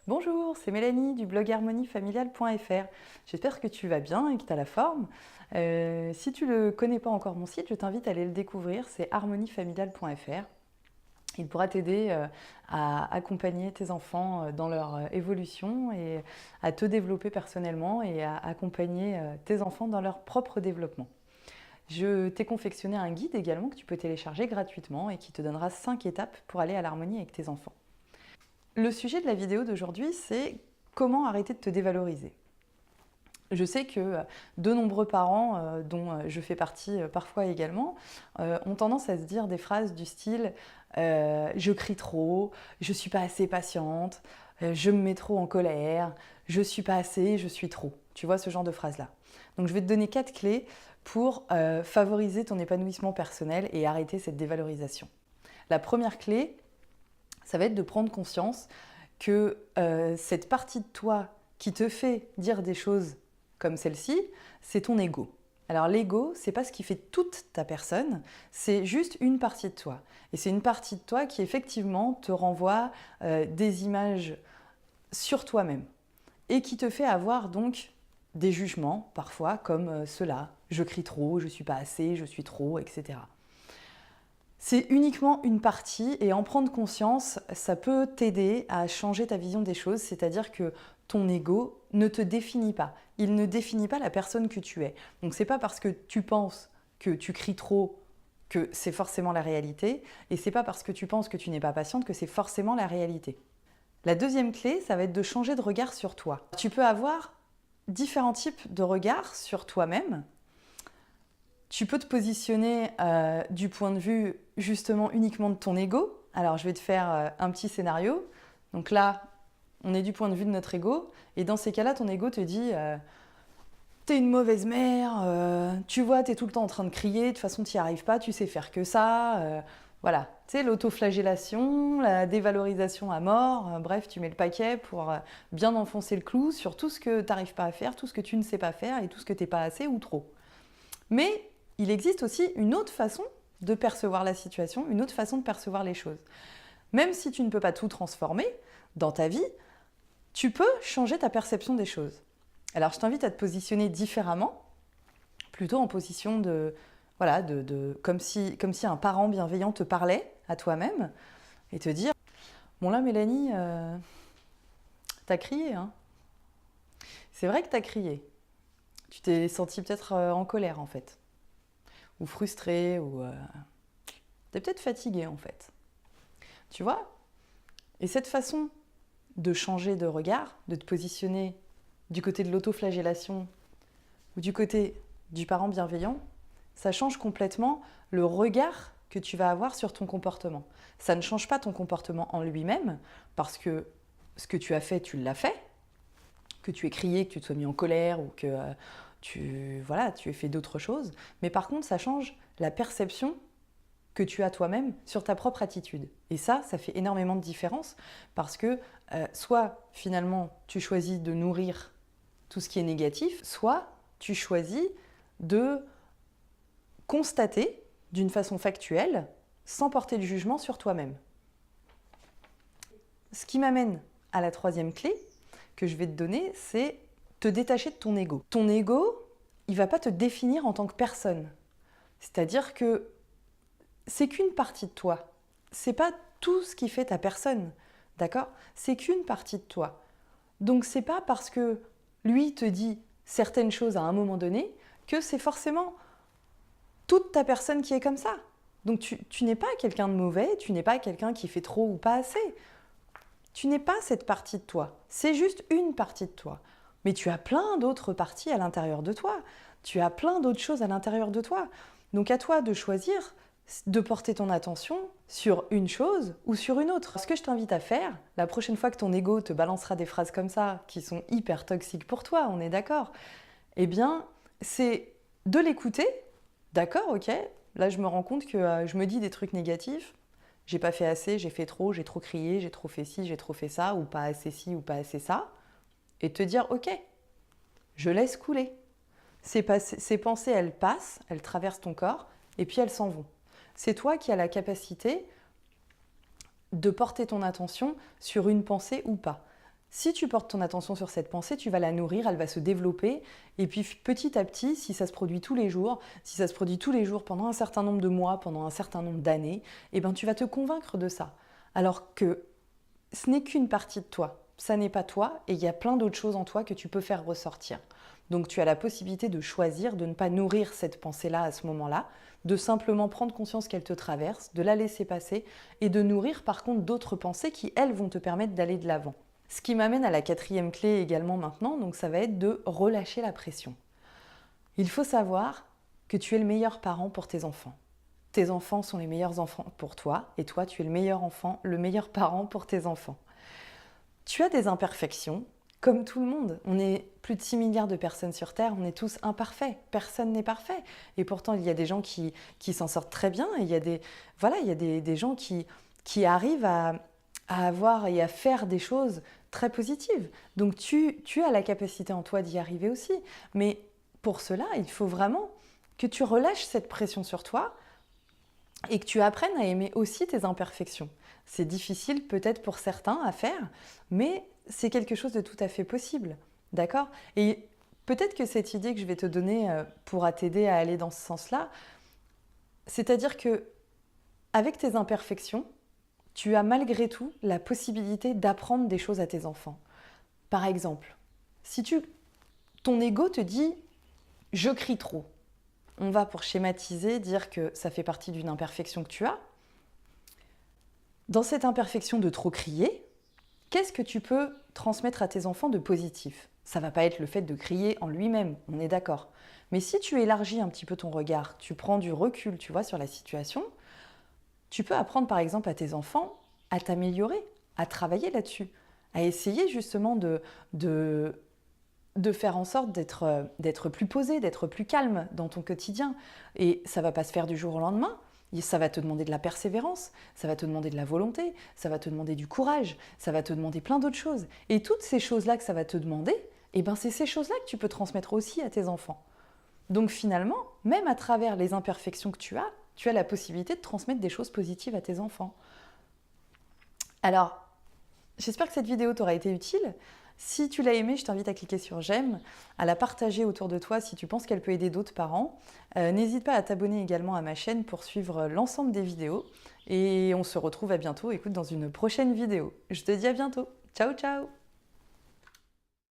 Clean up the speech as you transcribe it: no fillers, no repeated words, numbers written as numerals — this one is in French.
Bonjour, c'est Mélanie du blog harmoniefamiliale.fr. J'espère que tu vas bien et que tu as la forme. Si tu ne connais pas encore mon site, je t'invite à aller le découvrir, c'est harmoniefamiliale.fr. Il pourra t'aider à accompagner tes enfants dans leur évolution et à te développer personnellement et à accompagner tes enfants dans leur propre développement. Je t'ai confectionné un guide également que tu peux télécharger gratuitement et qui te donnera 5 étapes pour aller à l'harmonie avec tes enfants. Le sujet de la vidéo d'aujourd'hui, c'est comment arrêter de te dévaloriser. Je sais que de nombreux parents, dont je fais partie parfois également, ont tendance à se dire des phrases du style je crie trop, je suis pas assez patiente, je me mets trop en colère, je suis pas assez, je suis trop. Tu vois ce genre de phrases-là. Donc je vais te donner 4 clés pour favoriser ton épanouissement personnel et arrêter cette dévalorisation. La première clé, ça va être de prendre conscience que cette partie de toi qui te fait dire des choses comme celle-ci, c'est ton ego. Alors l'ego, c'est pas ce qui fait toute ta personne, c'est juste une partie de toi. Et c'est une partie de toi qui effectivement te renvoie des images sur toi-même et qui te fait avoir donc des jugements parfois comme cela. Je crie trop, je suis pas assez, je suis trop, etc. C'est uniquement une partie et en prendre conscience, ça peut t'aider à changer ta vision des choses, c'est-à-dire que ton ego ne te définit pas. Il ne définit pas la personne que tu es. Donc c'est pas parce que tu penses que tu cries trop que c'est forcément la réalité et c'est pas parce que tu penses que tu n'es pas patiente que c'est forcément la réalité. La deuxième clé, ça va être de changer de regard sur toi. Tu peux avoir différents types de regards sur toi-même. Tu peux te positionner du point de vue justement uniquement de ton ego. Alors je vais te faire un petit scénario. Donc là, on est du point de vue de notre ego. Et dans ces cas-là, ton ego te dit t'es une mauvaise mère, tu vois, t'es tout le temps en train de crier, de toute façon t'y arrives pas, tu sais faire que ça. Voilà, tu sais, l'autoflagellation, la dévalorisation à mort, bref, tu mets le paquet pour bien enfoncer le clou sur tout ce que t'arrives pas à faire, tout ce que tu ne sais pas faire et tout ce que t'es pas assez ou trop. Mais il existe aussi une autre façon de percevoir la situation, une autre façon de percevoir les choses. Même si tu ne peux pas tout transformer dans ta vie, tu peux changer ta perception des choses. Alors je t'invite à te positionner différemment, plutôt en position de, voilà, comme si un parent bienveillant te parlait à toi-même et te dire bon là Mélanie, t'as crié, hein. C'est vrai que t'as crié. Tu t'es sentie peut-être en colère en fait, ou frustrée, ou t'es peut-être fatiguée en fait. Tu vois? Et cette façon de changer de regard, de te positionner du côté de l'autoflagellation ou du côté du parent bienveillant, ça change complètement le regard que tu vas avoir sur ton comportement. Ça ne change pas ton comportement en lui-même, parce que ce que tu as fait, tu l'as fait, que tu aies crié, que tu te sois mis en colère ou que tu aies fait d'autres choses. Mais par contre, ça change la perception que tu as toi-même sur ta propre attitude. Et ça fait énormément de différence parce que soit finalement tu choisis de nourrir tout ce qui est négatif, soit tu choisis de constater d'une façon factuelle, sans porter de jugement sur toi-même. Ce qui m'amène à la troisième clé que je vais te donner, c'est te détacher de ton ego. Ton ego, il ne va pas te définir en tant que personne. C'est-à-dire que c'est qu'une partie de toi. C'est pas tout ce qui fait ta personne, d'accord? C'est qu'une partie de toi. Donc c'est pas parce que lui te dit certaines choses à un moment donné que c'est forcément toute ta personne qui est comme ça. Donc tu n'es pas quelqu'un de mauvais, tu n'es pas quelqu'un qui fait trop ou pas assez. Tu n'es pas cette partie de toi. C'est juste une partie de toi. Mais tu as plein d'autres parties à l'intérieur de toi. Tu as plein d'autres choses à l'intérieur de toi. Donc à toi de choisir de porter ton attention sur une chose ou sur une autre. Ce que je t'invite à faire, la prochaine fois que ton ego te balancera des phrases comme ça, qui sont hyper toxiques pour toi, on est d'accord, eh bien, c'est de l'écouter. D'accord, ok, là je me rends compte que je me dis des trucs négatifs, j'ai pas fait assez, j'ai fait trop, j'ai trop crié, j'ai trop fait ci, j'ai trop fait ça, ou pas assez ci, ou pas assez ça, et te dire ok, je laisse couler. Ces pensées, elles passent, elles traversent ton corps, et puis elles s'en vont. C'est toi qui as la capacité de porter ton attention sur une pensée ou pas. Si tu portes ton attention sur cette pensée, tu vas la nourrir, elle va se développer, et puis petit à petit, si ça se produit tous les jours, si ça se produit tous les jours pendant un certain nombre de mois, pendant un certain nombre d'années, eh ben tu vas te convaincre de ça. Alors que ce n'est qu'une partie de toi, ça n'est pas toi, et il y a plein d'autres choses en toi que tu peux faire ressortir. Donc tu as la possibilité de choisir de ne pas nourrir cette pensée-là à ce moment-là, de simplement prendre conscience qu'elle te traverse, de la laisser passer, et de nourrir par contre d'autres pensées qui, elles, vont te permettre d'aller de l'avant. Ce qui m'amène à la quatrième clé également maintenant, donc ça va être de relâcher la pression. Il faut savoir que tu es le meilleur parent pour tes enfants. Tes enfants sont les meilleurs enfants pour toi, et toi, tu es le meilleur enfant, le meilleur parent pour tes enfants. Tu as des imperfections, comme tout le monde. On est plus de 6 milliards de personnes sur Terre, on est tous imparfaits. Personne n'est parfait. Et pourtant, il y a des gens qui s'en sortent très bien, et il y a des gens qui arrivent à avoir et à faire des choses très positives. Donc tu as la capacité en toi d'y arriver aussi. Mais pour cela, il faut vraiment que tu relâches cette pression sur toi et que tu apprennes à aimer aussi tes imperfections. C'est difficile peut-être pour certains à faire, mais c'est quelque chose de tout à fait possible. D'accord? Et peut-être que cette idée que je vais te donner pourra t'aider à aller dans ce sens-là, c'est-à-dire que avec tes imperfections, tu as malgré tout la possibilité d'apprendre des choses à tes enfants. Par exemple, si ton ego te dit « je crie trop », on va pour schématiser dire que ça fait partie d'une imperfection que tu as. Dans cette imperfection de trop crier, qu'est-ce que tu peux transmettre à tes enfants de positif? Ça ne va pas être le fait de crier en lui-même, on est d'accord. Mais si tu élargis un petit peu ton regard, tu prends du recul, tu vois, sur la situation, tu peux apprendre par exemple à tes enfants à t'améliorer, à travailler là-dessus, à essayer justement de faire en sorte d'être plus posé, d'être plus calme dans ton quotidien. Et ça ne va pas se faire du jour au lendemain. Ça va te demander de la persévérance, ça va te demander de la volonté, ça va te demander du courage, ça va te demander plein d'autres choses. Et toutes ces choses-là que ça va te demander, eh ben c'est ces choses-là que tu peux transmettre aussi à tes enfants. Donc finalement, même à travers les imperfections que tu as la possibilité de transmettre des choses positives à tes enfants. Alors, j'espère que cette vidéo t'aura été utile. Si tu l'as aimée, je t'invite à cliquer sur j'aime, à la partager autour de toi si tu penses qu'elle peut aider d'autres parents. N'hésite pas à t'abonner également à ma chaîne pour suivre l'ensemble des vidéos. Et on se retrouve à bientôt, écoute, dans une prochaine vidéo. Je te dis à bientôt. Ciao, ciao!